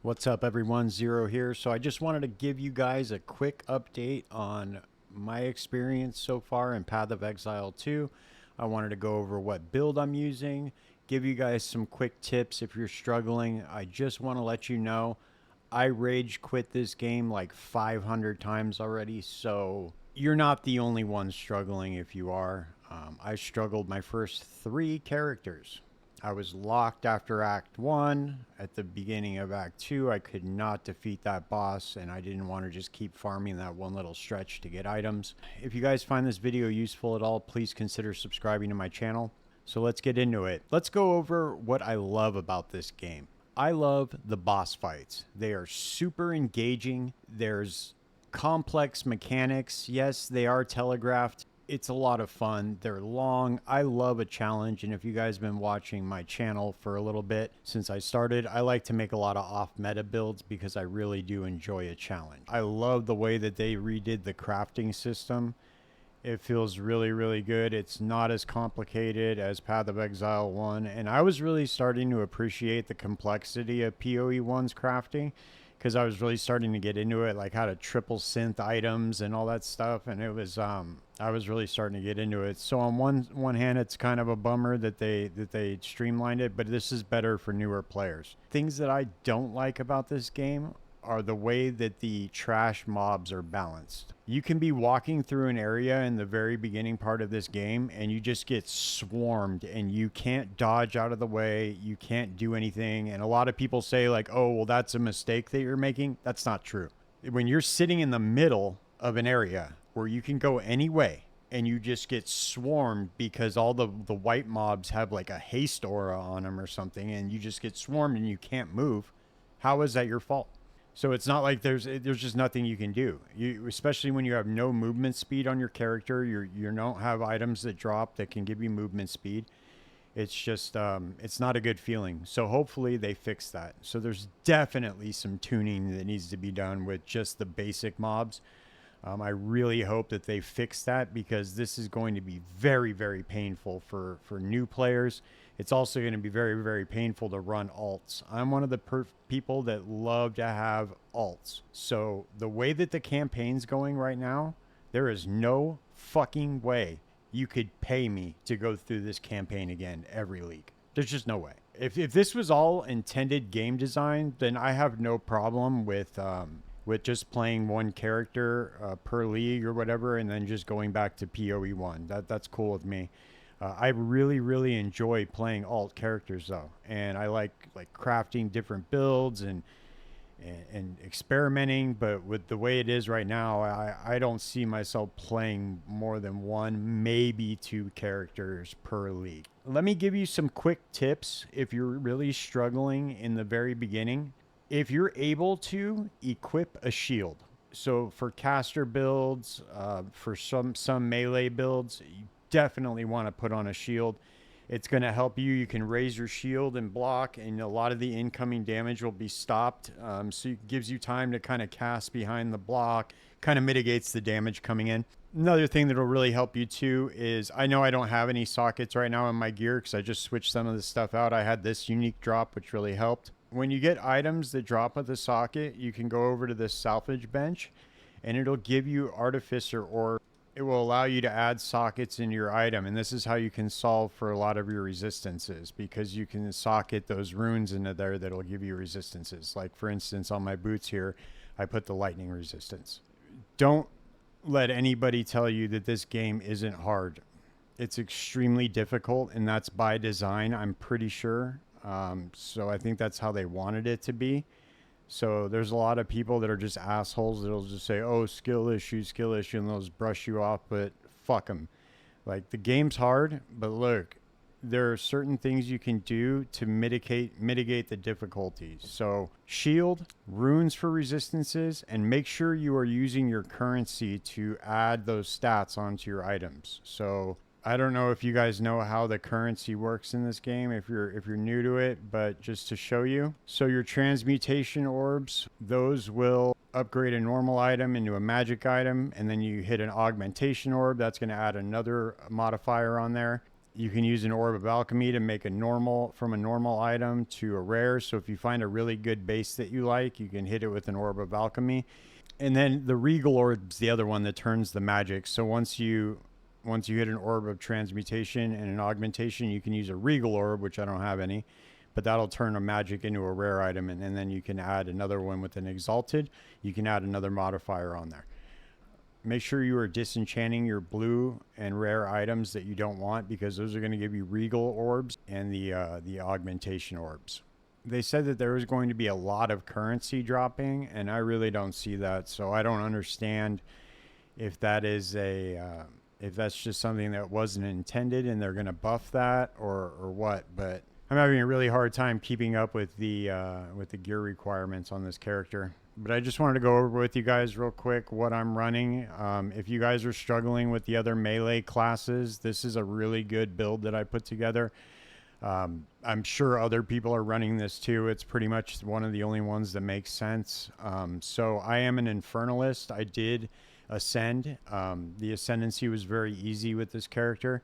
What's up everyone, Zero here. So I just wanted to give you guys a quick update on my experience so far in Path of Exile 2. I wanted to go over what build I'm using, give you guys some quick tips if you're struggling. I just want to let you know I rage quit this game like 500 times already, so you're not the only one struggling if you are. I struggled my first 3 characters. I was locked after Act 1. At the beginning of Act 2, I could not defeat that boss, and I didn't want to just keep farming that one little stretch to get items. If you guys find this video useful at all, please consider subscribing to my channel. So let's get into it. Let's go over what I love about this game. I love the boss fights. They are super engaging. There's complex mechanics. Yes, they are telegraphed. It's a lot of fun. They're long. I love a challenge, and if you guys have been watching my channel for a little bit since I started, I like to make a lot of off-meta builds because I really do enjoy a challenge. I love the way that they redid the crafting system. It feels really, really good. It's not as complicated as Path of Exile 1, and I was really starting to appreciate the complexity of PoE 1's crafting because I was really starting to get into it, like how to triple synth items and all that stuff, and it was I was really starting to get into it. So on one hand, it's kind of a bummer that they streamlined it, but this is better for newer players. Things that I don't like about this game are the way that the trash mobs are balanced. You can be walking through an area in the very beginning part of this game and you just get swarmed and you can't dodge out of the way, you can't do anything. And a lot of people say like, oh, well, that's a mistake that you're making. That's not true. When you're sitting in the middle of an area where you can go any way and you just get swarmed because all the white mobs have like a haste aura on them or something, and you just get swarmed and you can't move, how is that your fault? So it's not like there's just nothing you can do. You, especially when you have no movement speed on your character, you don't have items that drop that can give you movement speed. It's just it's not a good feeling. So hopefully they fix that. So there's definitely some tuning that needs to be done with just the basic mobs. I really hope that they fix that because this is going to be very, very painful for new players. It's also going to be very, very painful to run alts. I'm one of the people that love to have alts. So the way that the campaign's going right now, there is no fucking way you could pay me to go through this campaign again every league. There's just no way. If this was all intended game design, then I have no problem with just playing one character per league or whatever, and then just going back to PoE 1. That's cool with me. I really, really enjoy playing alt characters though, and I like crafting different builds and experimenting. But with the way it is right now, I don't see myself playing more than 1, maybe 2 characters per league. Let me give you some quick tips if you're really struggling in the very beginning. If you're able to equip a shield, so for caster builds, for some melee builds, you definitely want to put on a shield. It's going to help you. You can raise your shield and block, and a lot of the incoming damage will be stopped. So it gives you time to kind of cast behind the block, kind of mitigates the damage coming in. Another thing that will really help you too is, I know I don't have any sockets right now in my gear because I just switched some of the stuff out. I had this unique drop, which really helped. When you get items that drop with the socket, you can go over to this salvage bench and it'll give you artificer, or it will allow you to add sockets in your item. And this is how you can solve for a lot of your resistances, because you can socket those runes into there that'll give you resistances. Like for instance, on my boots here, I put the lightning resistance. Don't let anybody tell you that this game isn't hard. It's extremely difficult, and that's by design, I'm pretty sure. So I think that's how they wanted it to be. So there's a lot of people that are just assholes that'll just say, oh, skill issue, and they'll just brush you off, but fuck them. Like, the game's hard, but look, there are certain things you can do to mitigate the difficulties. So shield, runes for resistances, and make sure you are using your currency to add those stats onto your items. So I don't know if you guys know how the currency works in this game if you're new to it, but just to show you. So your transmutation orbs, those will upgrade a normal item into a magic item, and then you hit an augmentation orb. That's going to add another modifier on there. You can use an Orb of Alchemy to make a normal, from a normal item to a rare. So if you find a really good base that you like, you can hit it with an Orb of Alchemy. And then the Regal Orb's the other one that turns the magic. So once you hit an Orb of Transmutation and an Augmentation, you can use a Regal Orb, which I don't have any, but that'll turn a magic into a rare item. And then you can add another one with an Exalted. You can add another modifier on there. Make sure you are disenchanting your blue and rare items that you don't want, because those are going to give you Regal Orbs and the Augmentation Orbs. They said that there was going to be a lot of currency dropping, and I really don't see that. So I don't understand if that is if that's just something that wasn't intended and they're going to buff that or what. But I'm having a really hard time keeping up with the gear requirements on this character. But I just wanted to go over with you guys real quick what I'm running. If you guys are struggling with the other melee classes, this is a really good build that I put together. I'm sure other people are running this too. It's pretty much one of the only ones that makes sense. So I am an Infernalist. I did ascend. The ascendancy was very easy with this character.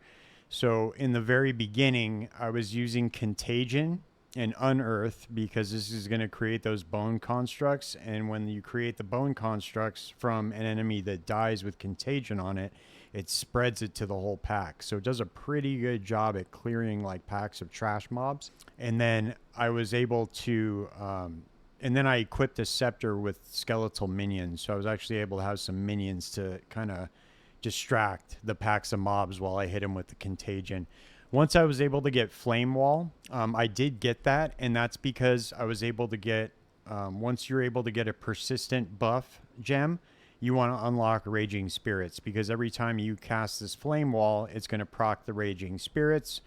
So in the very beginning, I was using Contagion and Unearth, because this is going to create those bone constructs. And when you create the bone constructs from an enemy that dies with Contagion on it, it spreads it to the whole pack. So it does a pretty good job at clearing like packs of trash mobs. And then I was able to, and then I equipped a scepter with skeletal minions. So I was actually able to have some minions to kind of distract the packs of mobs while I hit them with the Contagion. Once I was able to get Flame Wall, I did get that, and that's because I was able to get, once you're able to get a persistent buff gem, you want to unlock Raging Spirits, because every time you cast this Flame Wall, it's going to proc the Raging Spirits,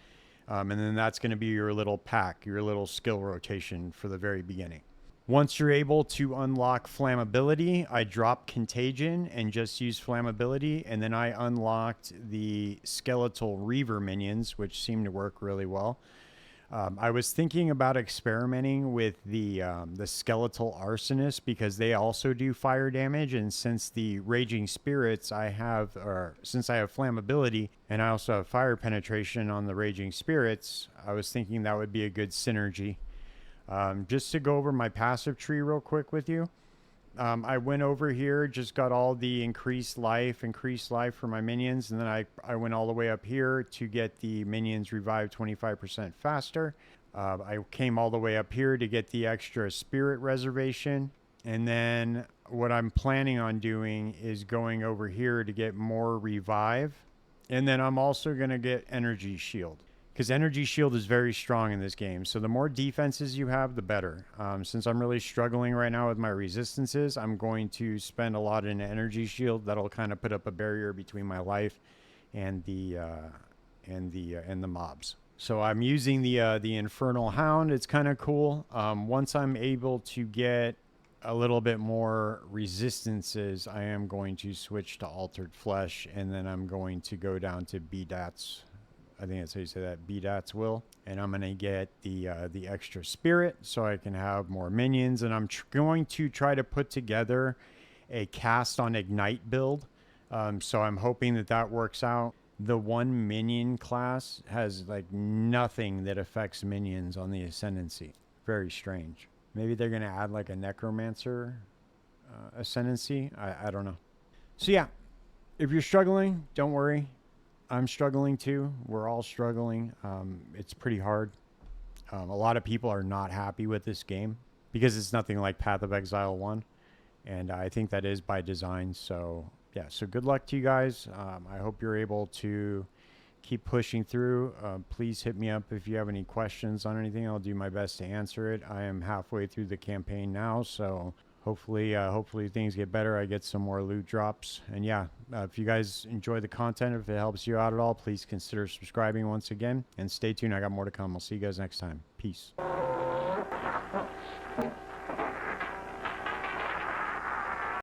and then that's going to be your little pack, your little skill rotation for the very beginning. Once you're able to unlock Flammability, I dropped Contagion and just used Flammability, and then I unlocked the Skeletal Reaver minions, which seemed to work really well. I was thinking about experimenting with the Skeletal Arsonist, because they also do fire damage, and since the Raging Spirits since I have Flammability and I also have Fire Penetration on the Raging Spirits, I was thinking that would be a good synergy. Just to go over my passive tree real quick with you. I went over here, just got all the increased life for my minions, and then I went all the way up here to get the minions revived 25% faster. I came all the way up here to get the extra spirit reservation, and then what I'm planning on doing is going over here to get more revive, and then I'm also going to get energy shield, because energy shield is very strong in this game. So the more defenses you have, the better. Since I'm really struggling right now with my resistances, I'm going to spend a lot in energy shield. That'll kind of put up a barrier between my life and the mobs. So I'm using the Infernal Hound. It's kind of cool. Once I'm able to get a little bit more resistances, I am going to switch to Altered Flesh, and then I'm going to go down to BDATS. I think that's how you say that, BDAT's will. And I'm going to get the extra spirit so I can have more minions. And I'm going to try to put together a cast on Ignite build. So I'm hoping that works out. The one minion class has like nothing that affects minions on the Ascendancy. Very strange. Maybe they're going to add like a Necromancer Ascendancy. I don't know. So yeah, if you're struggling, don't worry. I'm struggling too. We're all struggling. It's pretty hard. A lot of people are not happy with this game because it's nothing like Path of Exile 1. And I think that is by design. So yeah, so good luck to you guys. I hope you're able to keep pushing through. Please hit me up if you have any questions on anything. I'll do my best to answer it. I am halfway through the campaign now, so hopefully things get better. I get some more loot drops. And yeah, if you guys enjoy the content, if it helps you out at all, please consider subscribing once again. And stay tuned. I got more to come. I'll see you guys next time. Peace.